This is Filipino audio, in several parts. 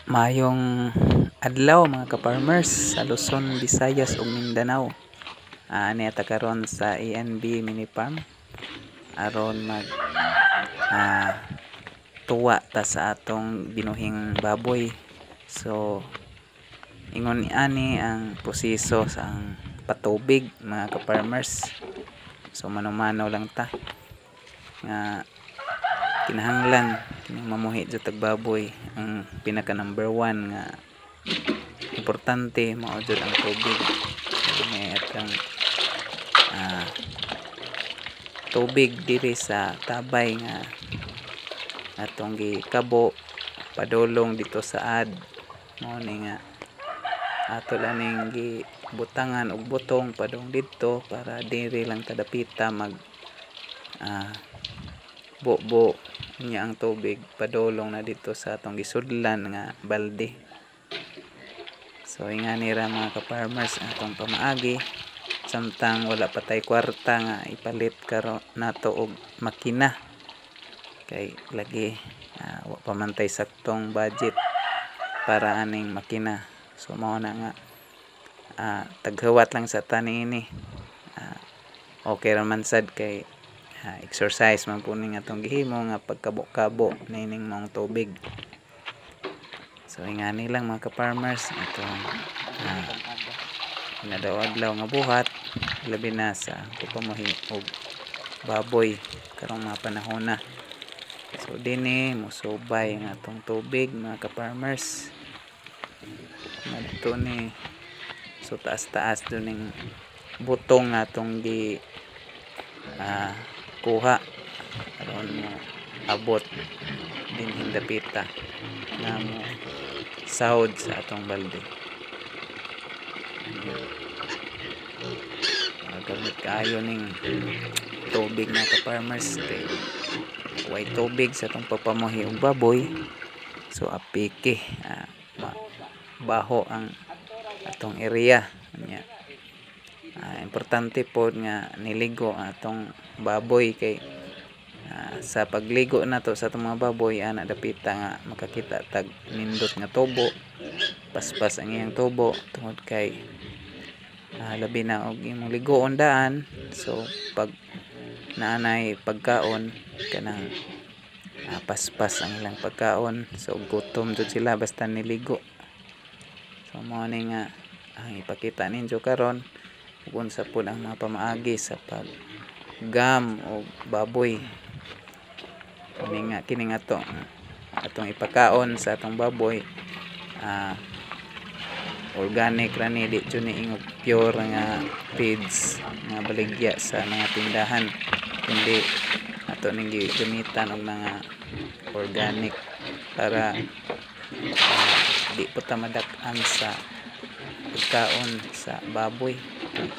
Mayong adlaw mga ka-farmers sa Luzon, Visayas ug Mindanao. Ani ata karon sa ENB Mini Farm aron mag tuwa ta sa atong binuhing baboy. So ingon ani ang proseso sa ang patubig mga ka-farmers. So mano-mano lang ta nga kinahanglan kining mamuhi jud tag baboy. Ang pinaka number 1 nga importante mao jud ang tubig. May atang tubig diri sa tabay nga atong gikabo padulong dito sa ad. Mao ni nga ato laning gibutangan og butong padung didto para diri lang tadapita mag bubo niya ang tubig padulong na dito sa atong gisudlan nga balde. So ingani ra mga ka-farmers atong pamaagi samtang wala pa tay kwarta nga ipalit karon nato og makina kay lagi wa pa man tay saktong budget para aning makina. So mao na nga taghuwat lang sa tani ini. Okay ra man sad kay exercise man po ning atong gihimo nga pagkabo-kabo nining mong tubig. So ingani lang mga ka-farmers atong adlaw nga buhat labi na sa pagpamuhi og baboy karong mga panahon na. So dinhi musubay nga atong tubig mga ka-farmers. Madto ni so taas-taas do ning butong nga atong gi kuha aron mo abot din hindapita na mo sahod sa atong balde. Gamit kaayo ning tubig na ka-farmers kay way tubig sa atong papamuhi og baboy. So apike baho ang atong area nya. Importante po nga niligo atong baboy kay sa pagligo nato sa atong mga baboy ana dapita nga makakita tag nindot nga tubo, paspas ang iyang tubo tungod kay labi na og imong ligoon daan. So pag naanay pagkaon kanang paspas ang ilang pagkaon, so gutom jud sila basta niligo. So mao ni nga ang ipakita ninyo karon kung sa po ang mga pamaagi sa paggam o baboy. Kining atong ipakaon sa atong baboy organic ra ni, di jud ni ingog pure nga feeds nga baligya sa mga tindahan, kundi ato ning gamitan og mga organic para di po ta madak-an sa pagkaon sa baboy.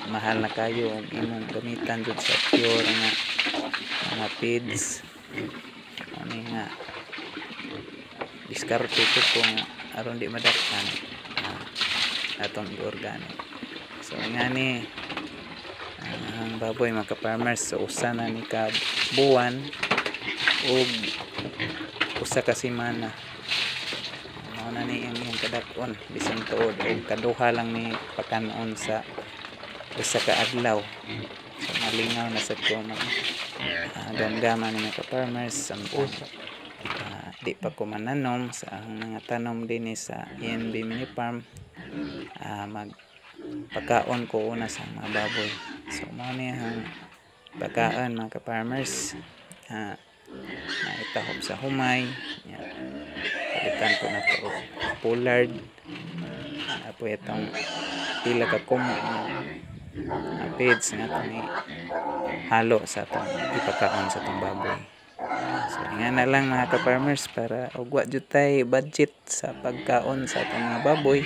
Mahal na kayo og imong gamitan jud sa pure nga mga feeds. Ani nga diskarte ko kung aron di madak-an atong organic. So ngani ang baboy mga ka-farmers, so usa na ni ka buwan og usa ka semana mao na ni imong kadak-on bisan tuod og kaduha lang ni pakanon sa usa ka adlaw. So malingaw na sad ko gamgaman ni mga ka-farmers samtang di pa ko mananom sa mga tanom din sa ENB Mini Farm. Magpakaon ko una sa mga baboy. So mao ni ang pagkaan mga ka-farmers. Naitahob sa humay palitan ko na to pollard apo itong pila ka kumo feeds nga itong halo sa itong ipakaon sa itong baboy. So nga na lang mga ka-farmers para ugwa jud tay budget sa pagkaon sa itong mga baboy.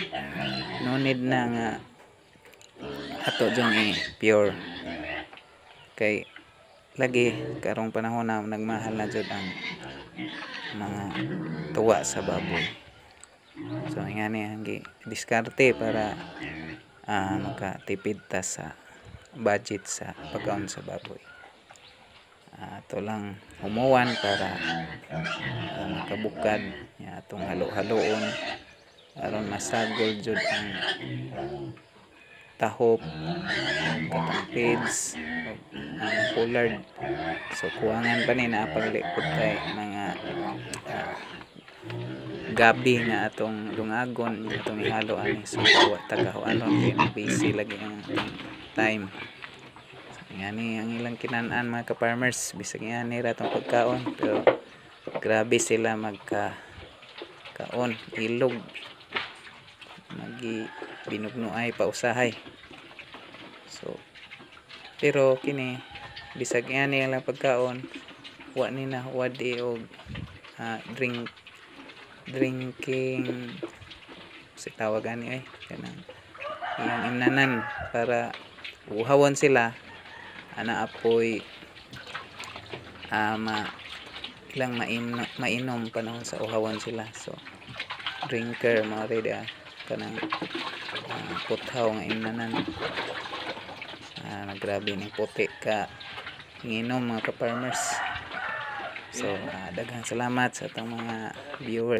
No need na nga ato jung pure kay lagi karong panahon na nagmahal na jud ang mga tuwa sa baboy. So ingani ang diskarte para makatipid ta sa budget sa pagkaon sa baboy. Ato lang humuwan para makabukad atong halo-haloon aron masagol jud ang tahop, katong feeds, ang pollard. So kuwangan pa ni na paglikod kay mga gabi nga atong lungagon atong ihalo ani, so wa tagahuanon kay busy lagi ang atong time. So ngani ang ilang kinan-an mga ka-farmers, bisag ngani ra atong pagkaon, pero grabe sila magka-kaon, ilog, magi binugnuay pausahay. So pero kini bisag ngani lang pagkaon, wa ni na wadi og drinking si tawag ani ay kanang iyang imnanan para uhawon sila ana apoy ilang mainom panahon sa uhawon sila. So drinker mga reda kanang puthaw nga imnanan. Grabe ng puti ka nginom mga ka-farmers. So daghang salamat sa atong mga viewers.